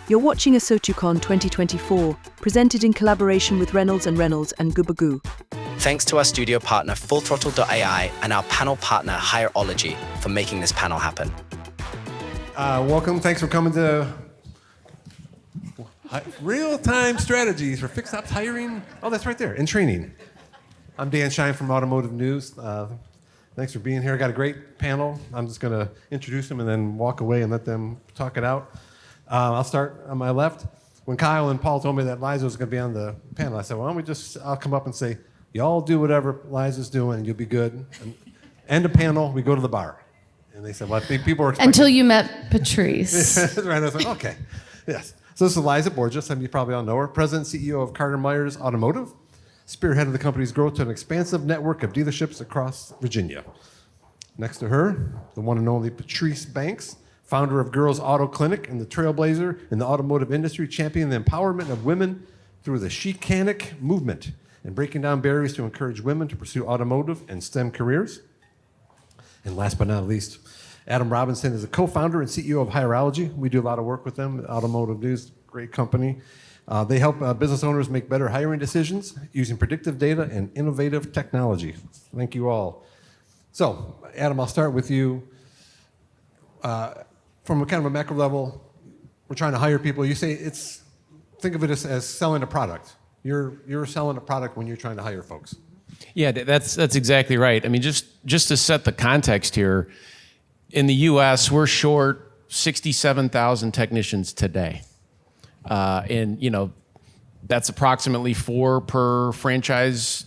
You're watching ASOTUCon 2024, presented in collaboration with Reynolds and Gubagoo. Thanks to our studio partner FullThrottle.ai and our panel partner Hireology for making this panel happen. Welcome. Thanks for coming to Real-Time Strategies for Fixed Ops Hiring. Oh, that's right there, in training. I'm Dan Shine from Automotive News. Thanks for being here. I got a great panel. I'm just going to introduce them and then walk away and let them talk it out. I'll start on my left. When Kyle and Paul told me that Liza was going to be on the panel, I said, why don't we I'll come up and say, y'all do whatever Liza's doing and you'll be good. And end the panel, we go to the bar. And they said, well, I think people were expecting. Until you met Patrice. Right, I was like, okay, yes. So this is Liza Borges, and you probably all know her, President and CEO of Carter Myers Automotive, spearheaded the company's growth to an expansive network of dealerships across Virginia. Next to her, the one and only Patrice Banks, founder of Girls Auto Clinic and the trailblazer in the automotive industry, championing the empowerment of women through the Chicanic movement and breaking down barriers to encourage women to pursue automotive and STEM careers. And last but not least, Adam Robinson is the co-founder and CEO of Hireology. We do a lot of work with them, Automotive News, great company. They help business owners make better hiring decisions using predictive data and innovative technology. Thank you all. So, Adam, I'll start with you. From a kind of a macro level, we're trying to hire people. You say think of it as selling a product. You're selling a product when you're trying to hire folks. Yeah, that's exactly right. I mean, just to set the context here, in the U.S., we're short 67,000 technicians today. And, that's approximately 4 per franchise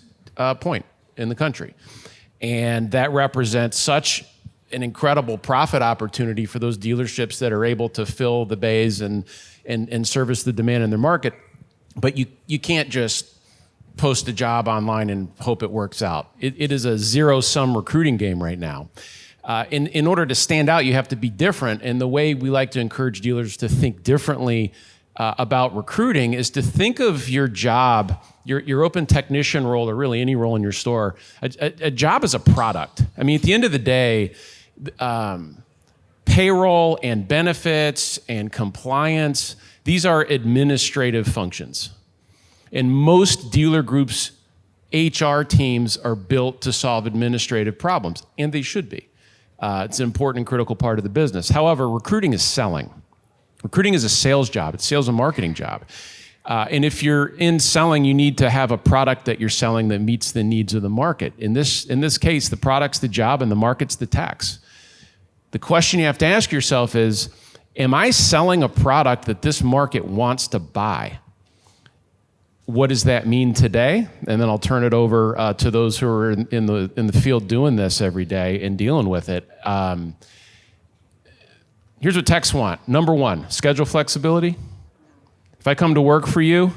point in the country. And that represents such an incredible profit opportunity for those dealerships that are able to fill the bays and service the demand in their market. But you can't just post a job online and hope it works out. It is a zero-sum recruiting game right now. In order to stand out, you have to be different. And the way we like to encourage dealers to think differently about recruiting is to think of your job, your open technician role, or really any role in your store, a job as a product. I mean, at the end of the day, payroll and benefits and compliance, these are administrative functions. And most dealer groups' HR teams are built to solve administrative problems, and they should be. It's an important and critical part of the business. However, recruiting is selling. Recruiting is a sales job. It's a sales and marketing job. And if you're in selling, you need to have a product that you're selling that meets the needs of the market. In this case, the product's the job and the market's the tax. The question you have to ask yourself is, am I selling a product that this market wants to buy? What does that mean today? And then I'll turn it over to those who are in the field doing this every day and dealing with it. Here's what techs want. Number 1, schedule flexibility. If I come to work for you,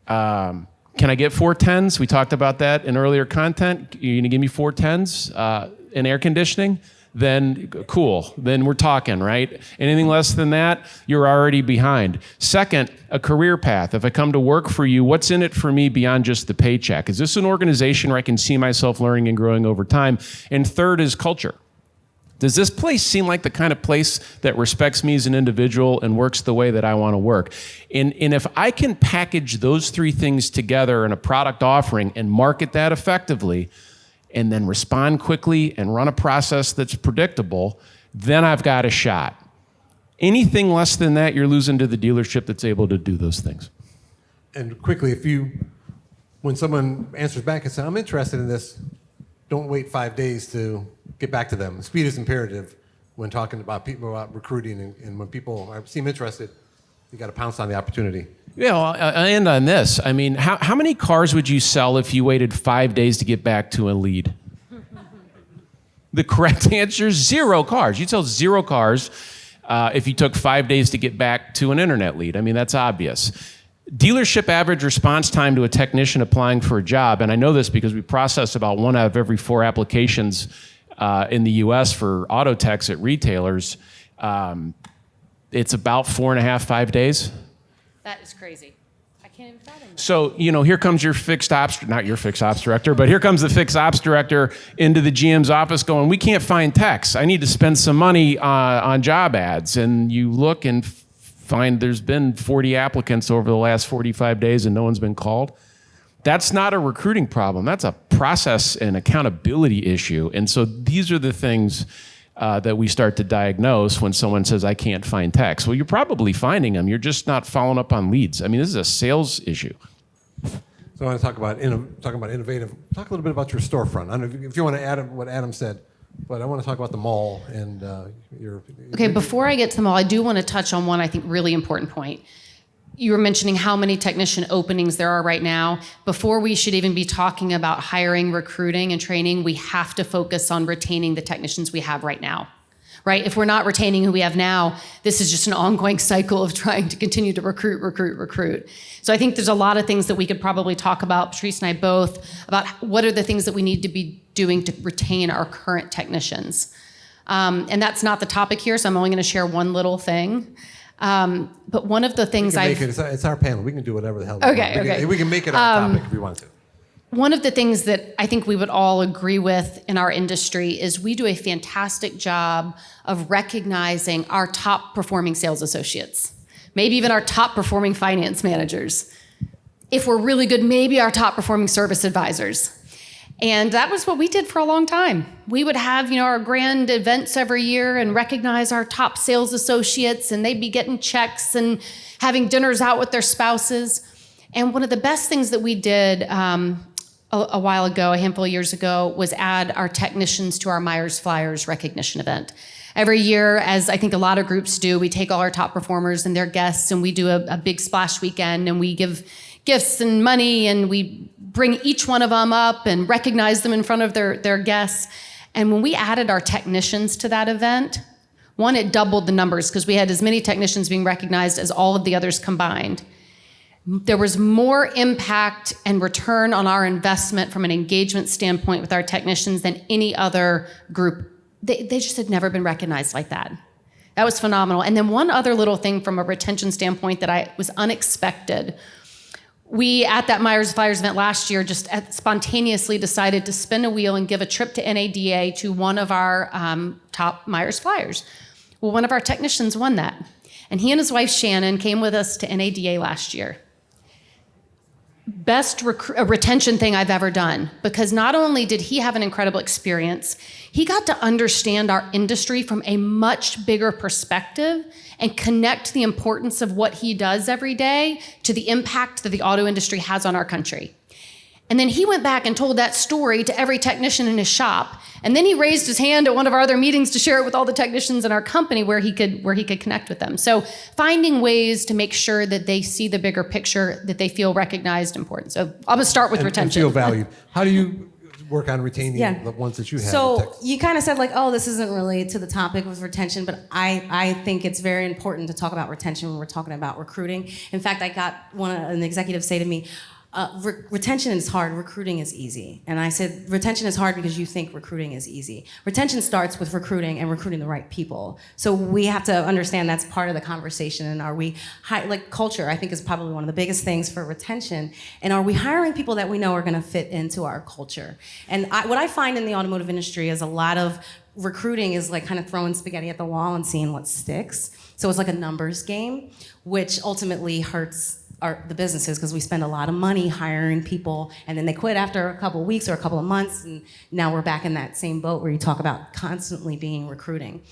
can I get 4 10s? We talked about that in earlier content. You're gonna give me 4 10s in air conditioning? Then cool, then we're talking, right? Anything less than that, you're already behind. Second, a career path. If I come to work for you, what's in it for me beyond just the paycheck? Is this an organization where I can see myself learning and growing over time? And third is culture. Does this place seem like the kind of place that respects me as an individual and works the way that I want to work? And if I can package those 3 things together in a product offering and market that effectively, and then respond quickly and run a process that's predictable, then I've got a shot. Anything less than that, you're losing to the dealership that's able to do those things. And quickly, when someone answers back and says, I'm interested in this, don't wait 5 days to get back to them. Speed is imperative when talking about people about recruiting, and when people seem interested, you got to pounce on the opportunity. Yeah, well, I'll end on this. I mean, how many cars would you sell if you waited 5 days to get back to a lead? The correct answer is 0 cars. You'd sell 0 cars if you took 5 days to get back to an internet lead. I mean, that's obvious. Dealership average response time to a technician applying for a job, and I know this because we process about 1 out of every 4 applications in the US for auto techs at retailers, it's about 4.5, 5 days. That is crazy. I can't even fathom that. So, here comes your not your fixed ops director, but here comes the fixed ops director into the GM's office going, we can't find techs. I need to spend some money on job ads. And you look and find there's been 40 applicants over the last 45 days and no one's been called. That's not a recruiting problem. That's a process and accountability issue. And so these are the things that we start to diagnose when someone says, I can't find techs. Well, you're probably finding them. You're just not following up on leads. I mean, this is a sales issue. So I want to talk about innovative. Talk a little bit about your storefront. I don't know if you want to add what Adam said, but I want to talk about the mall and your. Okay, before I get to the mall, I do want to touch on one, I think, really important point. You were mentioning how many technician openings there are right now. Before we should even be talking about hiring, recruiting, and training, we have to focus on retaining the technicians we have right now. Right? If we're not retaining who we have now, this is just an ongoing cycle of trying to continue to recruit. So I think there's a lot of things that we could probably talk about, Patrice and I both, about what are the things that we need to be doing to retain our current technicians. And that's not the topic here, so I'm only going to share one little thing. But one of the things it's our panel. We can do whatever the hell we can make it our topic if we want to. One of the things that I think we would all agree with in our industry is we do a fantastic job of recognizing our top performing sales associates, maybe even our top performing finance managers. If we're really good, maybe our top performing service advisors. And that was what we did for a long time. We would have, our grand events every year and recognize our top sales associates, and they'd be getting checks and having dinners out with their spouses. And one of the best things that we did a while ago, a handful of years ago, was add our technicians to our Myers Flyers recognition event. Every year, as I think a lot of groups do, we take all our top performers and their guests, and we do a big splash weekend, and we give gifts and money, and we bring each one of them up and recognize them in front of their guests. And when we added our technicians to that event, one, it doubled the numbers because we had as many technicians being recognized as all of the others combined. There was more impact and return on our investment from an engagement standpoint with our technicians than any other group. They just had never been recognized like that. That was phenomenal. And then one other little thing from a retention standpoint that was unexpected. We, at that Myers Flyers event last year, just spontaneously decided to spin a wheel and give a trip to NADA to one of our top Myers Flyers. Well, one of our technicians won that. And he and his wife, Shannon, came with us to NADA last year. Best retention thing I've ever done, because not only did he have an incredible experience, he got to understand our industry from a much bigger perspective and connect the importance of what he does every day to the impact that the auto industry has on our country. And then he went back and told that story to every technician in his shop. And then he raised his hand at one of our other meetings to share it with all the technicians in our company where he could connect with them. So finding ways to make sure that they see the bigger picture, that they feel recognized, important. So I'm gonna start with retention. And feel valued. How do you work on retaining the ones that you have? So you kind of said this isn't really to the topic with retention, but I think it's very important to talk about retention when we're talking about recruiting. In fact, I got an executive say to me, retention is hard, recruiting is easy. And I said, retention is hard because you think recruiting is easy. Retention starts with recruiting and recruiting the right people. So we have to understand that's part of the conversation. And are we, culture, I think is probably one of the biggest things for retention. And are we hiring people that we know are gonna fit into our culture? And what I find in the automotive industry is a lot of recruiting is kind of throwing spaghetti at the wall and seeing what sticks. So it's like a numbers game, which ultimately hurts the businesses because we spend a lot of money hiring people and then they quit after a couple of weeks or a couple of months, and now we're back in that same boat where you talk about constantly being recruiting.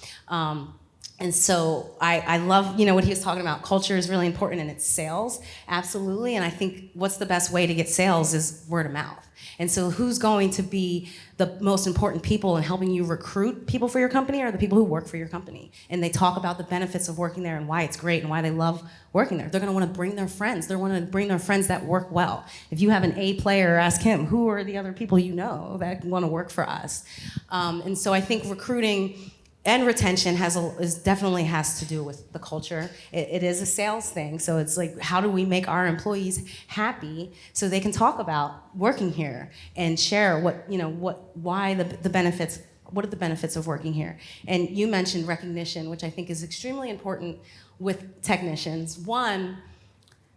And so I love, what he was talking about. Culture is really important, and it's sales, absolutely. And I think what's the best way to get sales is word of mouth. And so who's going to be the most important people in helping you recruit people for your company are the people who work for your company. And they talk about the benefits of working there and why it's great and why they love working there. They're gonna wanna bring their friends. They're gonna bring their friends that work well. If you have an A player, ask him, who are the other people you know that wanna work for us? And so I think recruiting and retention definitely has to do with the culture. It is a sales thing, so it's how do we make our employees happy so they can talk about working here and share what the benefits. What are the benefits of working here? And you mentioned recognition, which I think is extremely important with technicians. One,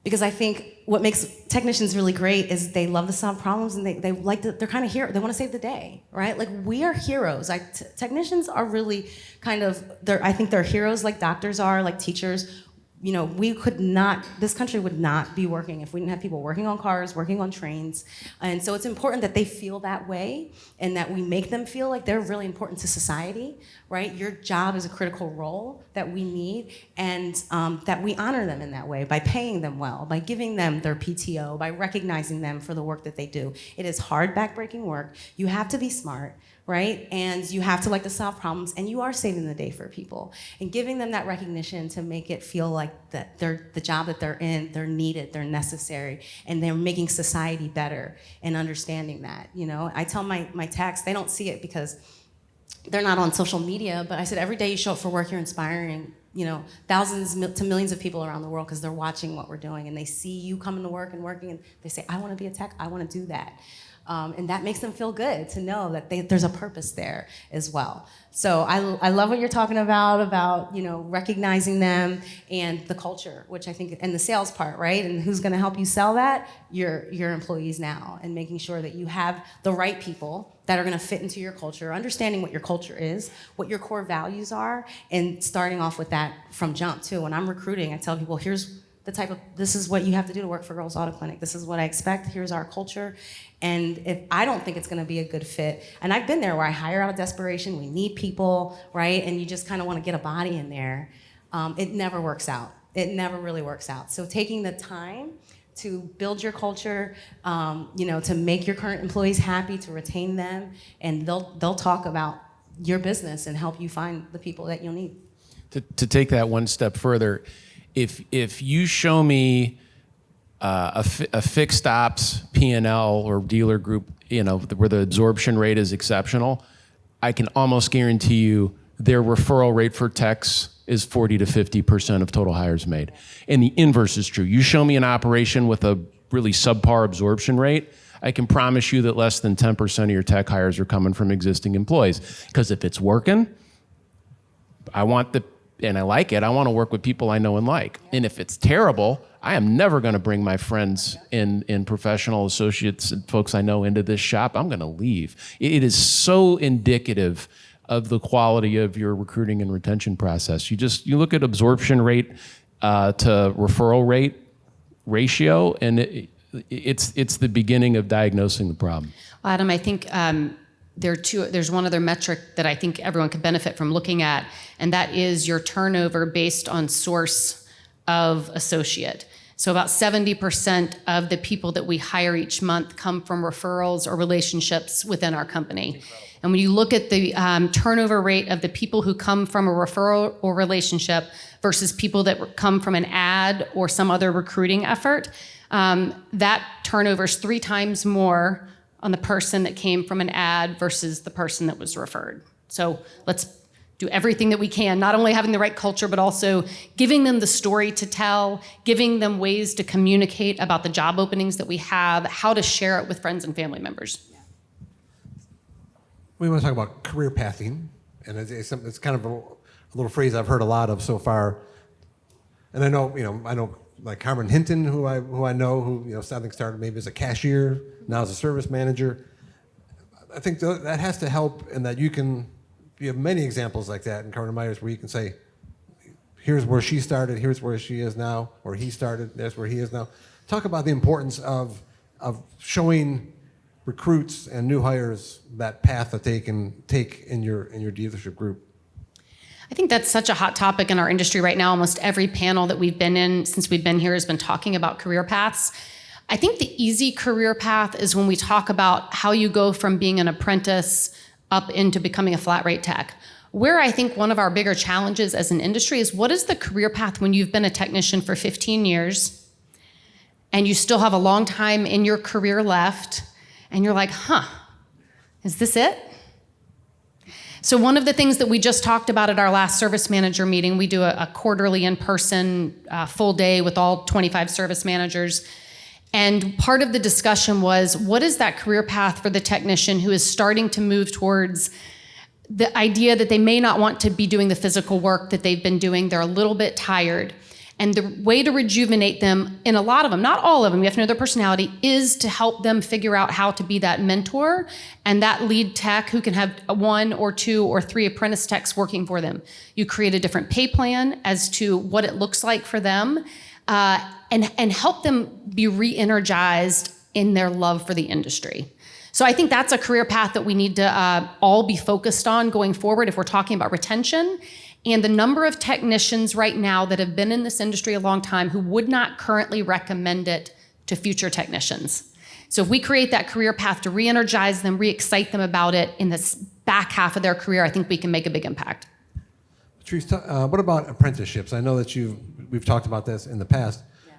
because I think what makes technicians really great is they love to solve problems, and they're kind of here. They want to save the day, right? We are heroes. Technicians are really I think they're heroes like doctors are, like teachers. this country would not be working if we didn't have people working on cars, working on trains. And so it's important that they feel that way and that we make them feel like they're really important to society, right? Your job is a critical role that we need, and that we honor them in that way by paying them well, by giving them their PTO, by recognizing them for the work that they do. It is hard, backbreaking work. You have to be smart, right? And you have to like to solve problems, and you are saving the day for people. And giving them that recognition to make it feel like that they're the job that they're in, they're needed, they're necessary, and they're making society better, and understanding that, I tell my techs, they don't see it because they're not on social media, but I said every day you show up for work, you're inspiring, thousands to millions of people around the world, because they're watching what we're doing, and they see you coming to work and working, and they say, I want to be a tech, I want to do that. And that makes them feel good to know that there's a purpose there as well. So I love what you're talking about recognizing them and the culture, which I think, and the sales part, right? And who's going to help you sell that? Your employees now, and making sure that you have the right people that are going to fit into your culture, understanding what your culture is, what your core values are, and starting off with that from jump too. When I'm recruiting, I tell people, this is what you have to do to work for Girls Auto Clinic. This is what I expect. Here's our culture. And if I don't think it's going to be a good fit, and I've been there where I hire out of desperation, we need people, right? And you just kind of want to get a body in there. It never works out. It never really works out. So taking the time to build your culture, to make your current employees happy, to retain them, and they'll talk about your business and help you find the people that you'll need. To take that one step further, if you show me a fixed ops P&L or dealer group, where the absorption rate is exceptional, I can almost guarantee you their referral rate for techs is 40 to 50% of total hires made. And the inverse is true. You show me an operation with a really subpar absorption rate, I can promise you that less than 10% of your tech hires are coming from existing employees. Because if it's working, and I like it, I want to work with people I know and like. And if it's terrible, I am never going to bring my friends in professional associates and folks I know into this shop. I'm going to leave. It is so indicative of the quality of your recruiting and retention process. You look at absorption rate to referral rate ratio, and it's the beginning of diagnosing the problem. Well, Adam, I think there's one other metric that I think everyone could benefit from looking at, and that is your turnover based on source of associate. So about 70% of the people that we hire each month come from referrals or relationships within our company. And when you look at the turnover rate of the people who come from a referral or relationship versus people that come from an ad or some other recruiting effort, that turnover is 3 times more on the person that came from an ad versus the person that was referred. So let's do everything that we can, not only having the right culture, but also giving them the story to tell, giving them ways to communicate about the job openings that we have, how to share it with friends and family members. We want to talk about career pathing, and it's kind of a little phrase I've heard a lot of so far. And I know like Carmen Hinton, who I know, who started maybe as a cashier, now as a service manager. I think that has to help, and that you have many examples like that in Carter Myers where you can say, here's where she started, here's where she is now, or he started, there's where he is now. Talk about the importance of showing recruits and new hires that path that they can take in your dealership group. I think that's such a hot topic in our industry right now. Almost every panel that we've been in since we've been here has been talking about career paths. I think the easy career path is when we talk about how you go from being an apprentice up into becoming a flat rate tech. Where I think one of our bigger challenges as an industry is, what is the career path when you've been a technician for 15 years and you still have a long time in your career left and you're like, is this it? So one of the things that we just talked about at our last service manager meeting, we do a quarterly in-person full day with all 25 service managers. And part of the discussion was, what is that career path for the technician who is starting to move towards the idea that they may not want to be doing the physical work that they've been doing? They're a little bit tired. And the way to rejuvenate them, in a lot of them, not all of them, you have to know their personality, is to help them figure out how to be that mentor and that lead tech who can have 1 or 2 or 3 apprentice techs working for them. You create a different pay plan as to what it looks like for them, and help them be re-energized in their love for the industry. So I think that's a career path that we need to all be focused on going forward if we're talking about retention. And the number of technicians right now that have been in this industry a long time who would not currently recommend it to future technicians. So if we create that career path to re-energize them, re-excite them about it in this back half of their career, I think we can make a big impact. Patrice, what about apprenticeships? I know that we've talked about this in the past. Yeah.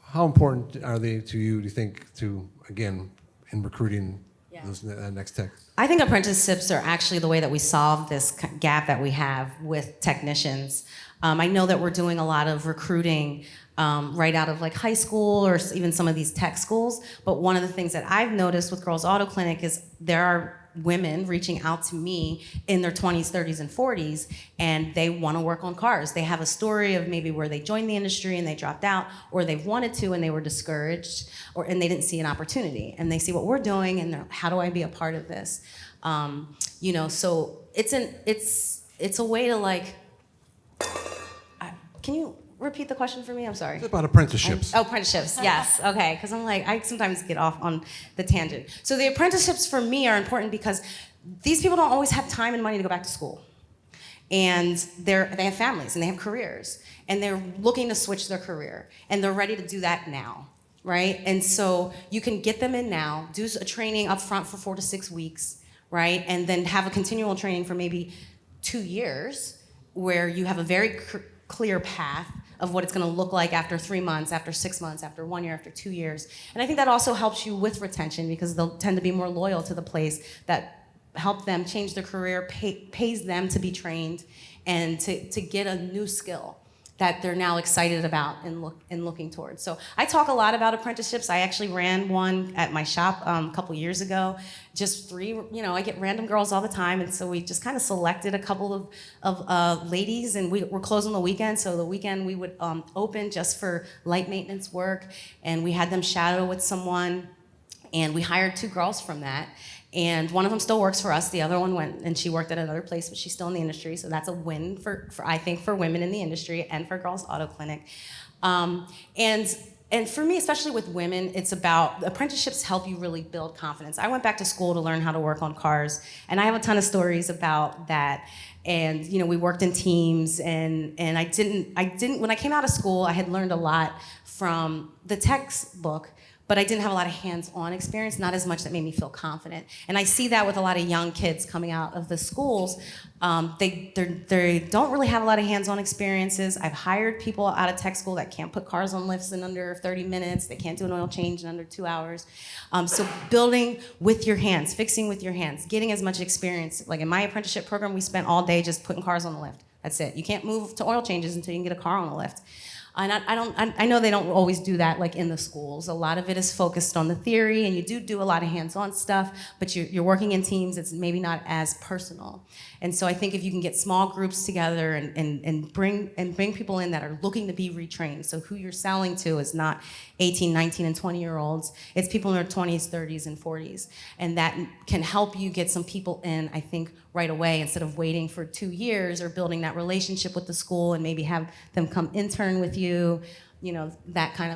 How important are they to you, do you think, to, again, in recruiting those next tech? I think apprenticeships are actually the way that we solve this gap that we have with technicians. I know that we're doing a lot of recruiting right out of like high school or even some of these tech schools. But one of the things that I've noticed with Girls Auto Clinic is there are women reaching out to me in their 20s, 30s, and 40s, and they want to work on cars. They have a story of maybe where they joined the industry and they dropped out, or they wanted to and they were discouraged, and they didn't see an opportunity. And they see what we're doing, and they're, how do I be a part of this? So it's a way to like. Can you repeat the question for me? I'm sorry. It's about apprenticeships. Apprenticeships, yes. Okay, because I'm like, I sometimes get off on the tangent. So the apprenticeships for me are important because these people don't always have time and money to go back to school. And they have families and they have careers. And they're looking to switch their career. And they're ready to do that now, right? And so you can get them in now, do a training up front for 4 to 6 weeks, right? And then have a continual training for maybe 2 years where you have a very clear path of what it's going to look like after 3 months, after 6 months, after 1 year, after 2 years. And I think that also helps you with retention because they'll tend to be more loyal to the place that help them change their career, pays them to be trained, and to get a new skill that they're now excited about and looking towards. So I talk a lot about apprenticeships. I actually ran one at my shop a couple years ago. Just 3, I get random girls all the time, and so we just kind of selected a couple of ladies, and we're closed on the weekend, so the weekend we would open just for light maintenance work, and we had them shadow with someone, and we hired 2 girls from that. And one of them still works for us. The other one went and she worked at another place, but she's still in the industry. So that's a win for I think for women in the industry and for Girls Auto Clinic. And for me, especially with women, it's about apprenticeships help you really build confidence. I went back to school to learn how to work on cars, and I have a ton of stories about that. And we worked in teams, and I didn't when I came out of school, I had learned a lot from the textbook. But I didn't have a lot of hands-on experience, not as much that made me feel confident. And I see that with a lot of young kids coming out of the schools. They don't really have a lot of hands-on experiences. I've hired people out of tech school that can't put cars on lifts in under 30 minutes. They can't do an oil change in under 2 hours. So building with your hands, fixing with your hands, getting as much experience. Like in my apprenticeship program, we spent all day just putting cars on the lift. That's it. You can't move to oil changes until you can get a car on the lift. And I know they don't always do that like in the schools. A lot of it is focused on the theory, and you do a lot of hands-on stuff, but you're working in teams. It's maybe not as personal. And so I think if you can get small groups together and bring people in that are looking to be retrained, so who you're selling to is not 18, 19, and 20-year-olds. It's people in their 20s, 30s, and 40s. And that can help you get some people in, I think, right away instead of waiting for 2 years or building that relationship with the school and maybe have them come intern with you, that kind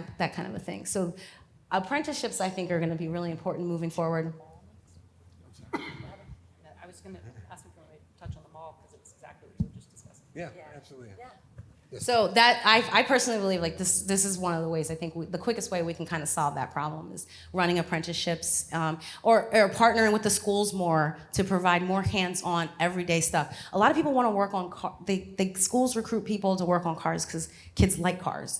of a thing. So apprenticeships, I think, are going to be really important moving forward. I was going to ask if you want to touch on the mall because it's exactly what you were just discussing. Yeah, absolutely. Yeah. So that I personally believe like this is one of the ways I think the quickest way we can kind of solve that problem is running apprenticeships or partnering with the schools more to provide more hands-on everyday stuff. A lot of people want to work on schools recruit people to work on cars because kids like cars,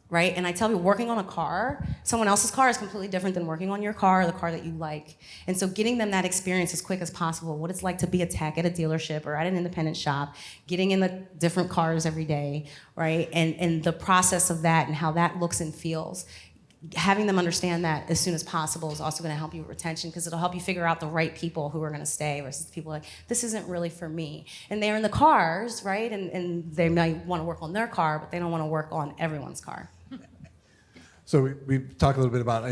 right? And I tell you, working on a car, someone else's car is completely different than working on your car or the car that you like. And so getting them that experience as quick as possible, what it's like to be a tech at a dealership or at an independent shop, getting in the different cars every day, right? And the process of that and how that looks and feels. having them understand that as soon as possible is also going to help you with retention, because it'll help you figure out the right people who are going to stay versus people like, this isn't really for me. And they're in the cars, right? And they might want to work on their car, but they don't want to work on everyone's car. So we talked a little bit about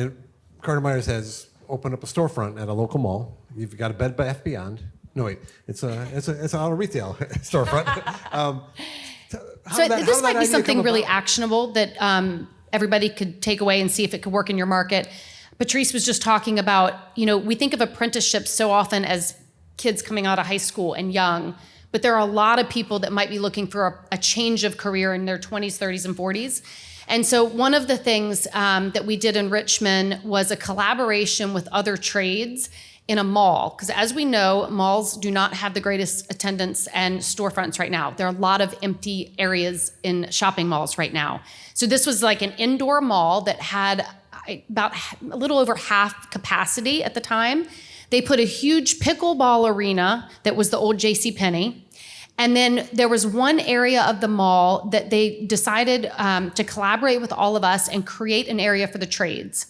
Carter Myers has opened up a storefront at a local mall. You've got a Bed Bath Beyond. No, wait, it's an auto retail storefront. This might be something really actionable that everybody could take away and see if it could work in your market. Patrice was just talking about, we think of apprenticeships so often as kids coming out of high school and young, but there are a lot of people that might be looking for a change of career in their 20s, 30s, and 40s. And so one of the things that we did in Richmond was a collaboration with other trades in a mall. Because as we know, malls do not have the greatest attendance and storefronts right now. There are a lot of empty areas in shopping malls right now. So this was like an indoor mall that had about a little over half capacity at the time. They put a huge pickleball arena that was the old JCPenney. And then there was one area of the mall that they decided to collaborate with all of us and create an area for the trades.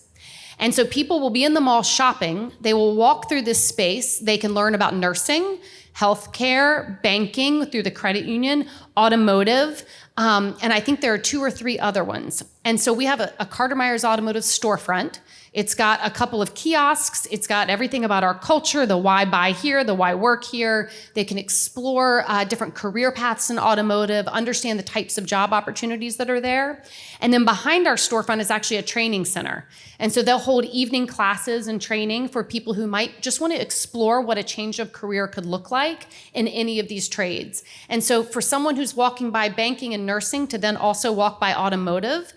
And so people will be in the mall shopping. They will walk through this space. They can learn about nursing, healthcare, banking through the credit union, automotive, and I think there are 2 or 3 other ones. And so we have a Carter Myers Automotive storefront. It's got a couple of kiosks. It's got everything about our culture, the why buy here, the why work here. They can explore different career paths in automotive, understand the types of job opportunities that are there. And then behind our storefront is actually a training center. And so they'll hold evening classes and training for people who might just want to explore what a change of career could look like in any of these trades. And so for someone who's walking by banking and nursing to then also walk by automotive,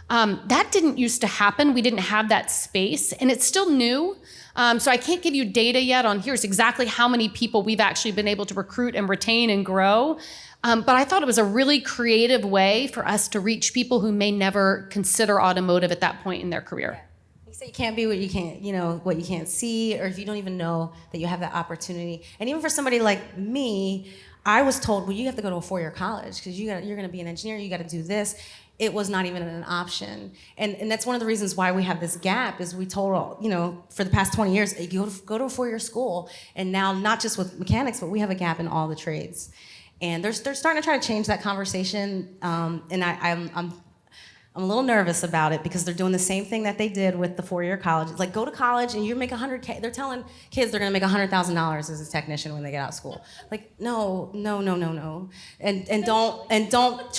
that didn't used to happen. We didn't have that space, and it's still new. So I can't give you data yet on here's exactly how many people we've actually been able to recruit and retain and grow. But I thought it was a really creative way for us to reach people who may never consider automotive at that point in their career. You say you can't be what you can't, what you can't see, or if you don't even know that you have that opportunity. And even for somebody like me, I was told, well, you have to go to a 4-year college because you're going to be an engineer. You got to do this. It was not even an option. And that's one of the reasons why we have this gap is we told, for the past 20 years, you go to a 4-year school. And now not just with mechanics, but we have a gap in all the trades. And they're starting to try to change that conversation. And I'm a little nervous about it because they're doing the same thing that they did with the 4-year college. It's like, go to college and you make $100K. They're telling kids they're gonna make $100,000 as a technician when they get out of school. Like, no. And they're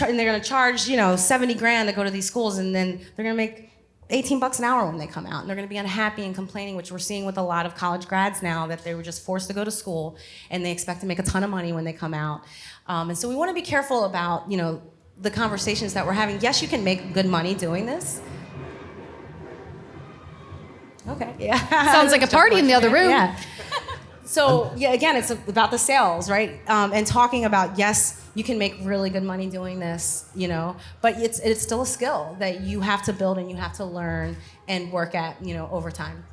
gonna charge, 70 grand to go to these schools, and then they're gonna make $18 an hour when they come out. And they're gonna be unhappy and complaining, which we're seeing with a lot of college grads now, that they were just forced to go to school and they expect to make a ton of money when they come out. And so we wanna be careful about, the conversations that we're having. Yes, you can make good money doing this. Okay, yeah. Sounds like a party in the other room. Yeah. So, again, it's about the sales, right? And talking about, yes, you can make really good money doing this, but it's still a skill that you have to build and you have to learn and work at, over time.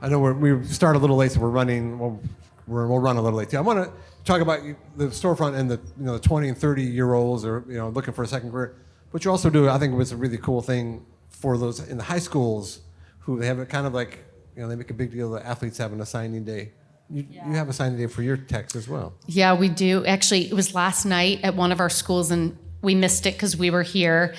I know we started a little late, so we'll run a little late too. I want to talk about the storefront and the 20 and 30-year-olds or looking for a second career. But you also do, I think, what's a really cool thing for those in the high schools who they have it kind of like they make a big deal that athletes having a signing day. You have a signing day for your techs as well. Yeah, we do. Actually, it was last night at one of our schools, and we missed it because we were here.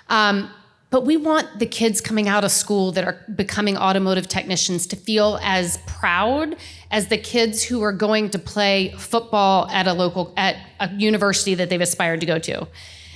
But we want the kids coming out of school that are becoming automotive technicians to feel as proud as the kids who are going to play football at a university that they've aspired to go to.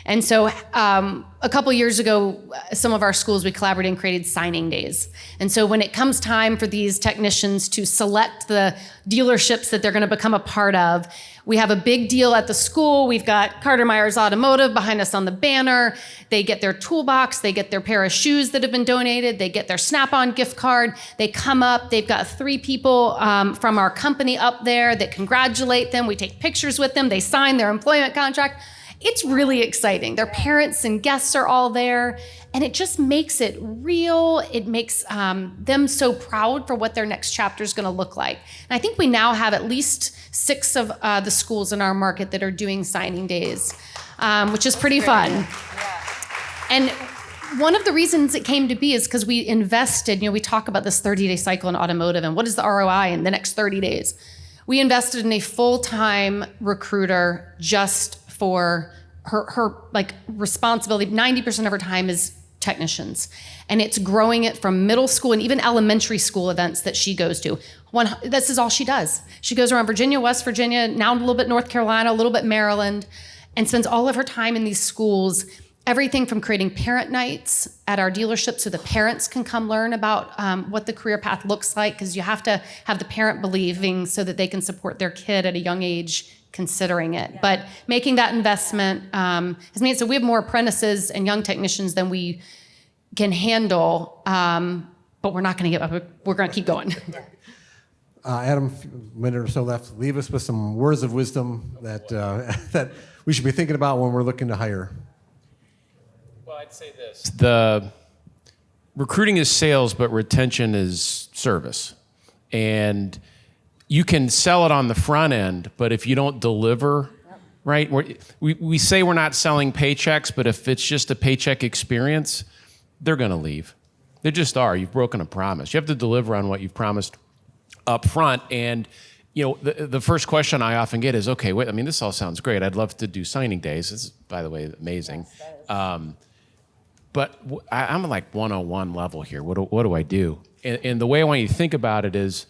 And so a couple years ago, some of our schools, we collaborated and created signing days. And so when it comes time for these technicians to select the dealerships that they're going to become a part of, we have a big deal at the school. We've got Carter Myers Automotive behind us on the banner. They get their toolbox. They get their pair of shoes that have been donated. They get their Snap-on gift card. They come up. They've got 3 people from our company up there that congratulate them. We take pictures with them. They sign their employment contract. It's really exciting. Their parents and guests are all there, and it just makes it real. It makes them so proud for what their next chapter is going to look like. And I think we now have at least 6 of the schools in our market that are doing signing days, which is pretty fun. And one of the reasons it came to be is because we invested, we talk about this 30-day cycle in automotive and what is the ROI in the next 30 days. We invested in a full-time recruiter just for her responsibility. 90% of her time is technicians. And it's growing it from middle school and even elementary school events that she goes to. This is all she does. She goes around Virginia, West Virginia, now a little bit North Carolina, a little bit Maryland, and spends all of her time in these schools, everything from creating parent nights at our dealership so the parents can come learn about what the career path looks like, because you have to have the parent believing so that they can support their kid at a young age considering it. Yeah. But making that investment has made it so we have more apprentices and young technicians than we can handle, but we're not going to give up. We're going to keep going. Adam, a minute or so left. Leave us with some words of wisdom that that we should be thinking about when we're looking to hire. Well, I'd say this. The recruiting is sales, but retention is service. And you can sell it on the front end, but if you don't deliver, right? We say we're not selling paychecks, but if it's just a paycheck experience, they're going to leave. They just are. You've broken a promise. You have to deliver on what you've promised up front. And the first question I often get is, okay, wait, this all sounds great. I'd love to do signing days. This is, by the way, amazing. Yes, but I'm like 101 level here. What do I do? And the way I want you to think about it is,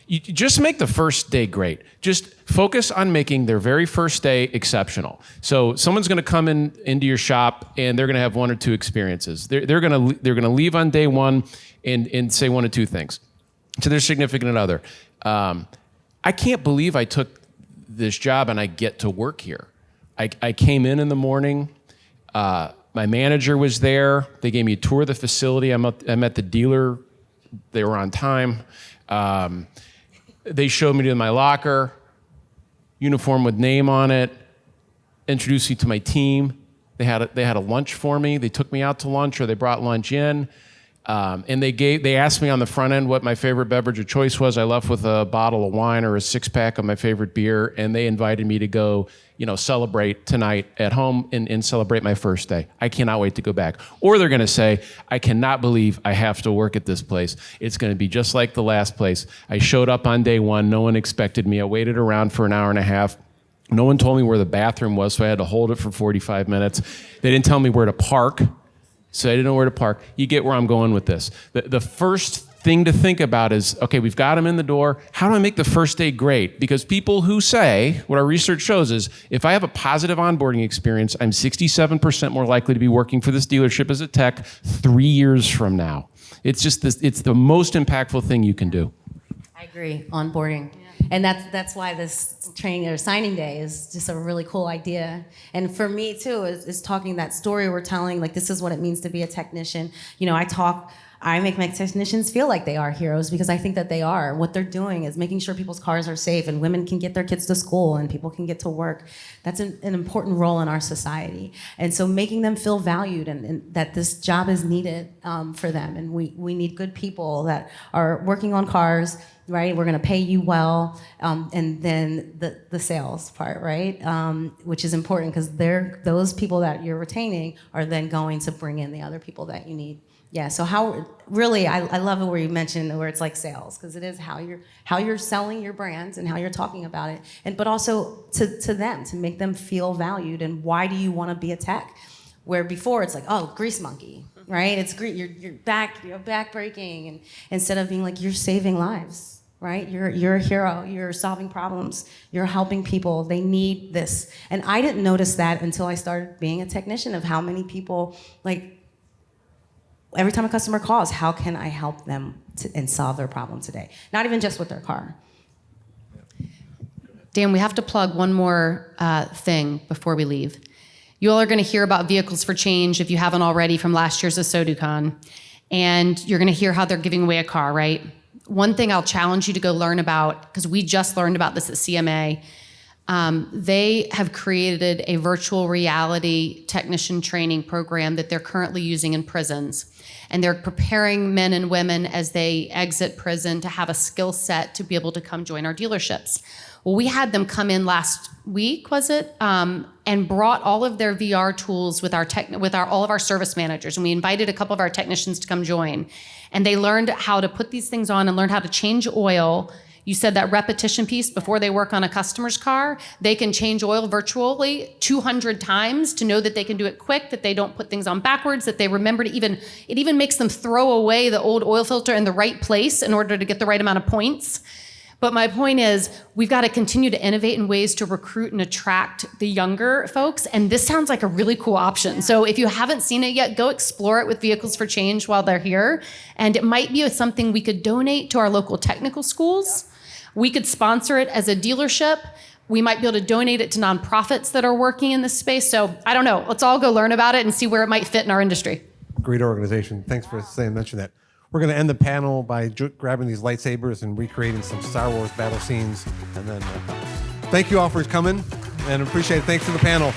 you just make the first day great. Just focus on making their very first day exceptional. So someone's going to come into your shop and they're going to have one or two experiences. They're going to leave on day one and say one or two things to their significant other. I can't believe I took this job and I get to work here. I came in the morning. My manager was there. They gave me a tour of the facility. I met the dealer. They were on time. They showed me to my locker, uniform with name on it, introduced me to my team. They had a lunch for me. They took me out to lunch, or they brought lunch in. And they asked me on the front end what my favorite beverage of choice was. I left with a bottle of wine or a 6-pack of my favorite beer, and they invited me to go, celebrate tonight at home and celebrate my first day. I cannot wait to go back. Or they're going to say, I cannot believe I have to work at this place. It's going to be just like the last place. I showed up on day one. No one expected me. I waited around for an hour and a half. No one told me where the bathroom was, so I had to hold it for 45 minutes. They didn't tell me where to park. So I didn't know where to park. You get where I'm going with this. The first thing to think about is, okay, we've got them in the door. How do I make the first day great? Because people who say, what our research shows is, if I have a positive onboarding experience, I'm 67% more likely to be working for this dealership as a tech 3 years from now. It's just this, it's the most impactful thing you can do. I agree, onboarding. And that's why this training or signing day is just a really cool idea. And for me too, is talking that story we're telling, like this is what it means to be a technician. I make my technicians feel like they are heroes because I think that they are. What they're doing is making sure people's cars are safe and women can get their kids to school and people can get to work. That's an important role in our society. And so making them feel valued and that this job is needed for them. And we need good people that are working on cars, right? We're going to pay you well. And then the sales part, right? Which is important because those people that you're retaining are then going to bring in the other people that you need. Yeah, so I love it where you mentioned where it's like sales, because it is how you're selling your brands and how you're talking about it, but also to them, to make them feel valued. And why do you want to be a tech? Where before it's like, oh, grease monkey, right? It's you're back breaking, and instead of being like, you're saving lives, right? You're a hero. You're solving problems. You're helping people. They need this. And I didn't notice that until I started being a technician, of how many people every time a customer calls, how can I help them and solve their problem today? Not even just with their car. Dan, we have to plug one more thing before we leave. You all are going to hear about Vehicles for Change, if you haven't already, from last year's ASOTU. And you're going to hear how they're giving away a car, right? One thing I'll challenge you to go learn about, because we just learned about this at CMA, they have created a virtual reality technician training program that they're currently using in prisons. And they're preparing men and women as they exit prison to have a skill set to be able to come join our dealerships. Well, we had them come in last week, was it? And brought all of their VR tools with all of our service managers, and we invited a couple of our technicians to come join. And they learned how to put these things on and learned how to change oil. You said that repetition piece before they work on a customer's car, they can change oil virtually 200 times to know that they can do it quick, that they don't put things on backwards, that they remember it even makes them throw away the old oil filter in the right place in order to get the right amount of points. But my point is, we've got to continue to innovate in ways to recruit and attract the younger folks. And this sounds like a really cool option. So if you haven't seen it yet, go explore it with Vehicles for Change while they're here. And it might be something we could donate to our local technical schools. We could sponsor it as a dealership. We might be able to donate it to nonprofits that are working in this space. So I don't know. Let's all go learn about it and see where it might fit in our industry. Great organization. Thanks for mentioning that. We're going to end the panel by grabbing these lightsabers and recreating some Star Wars battle scenes. And then thank you all for coming and appreciate it. Thanks to the panel.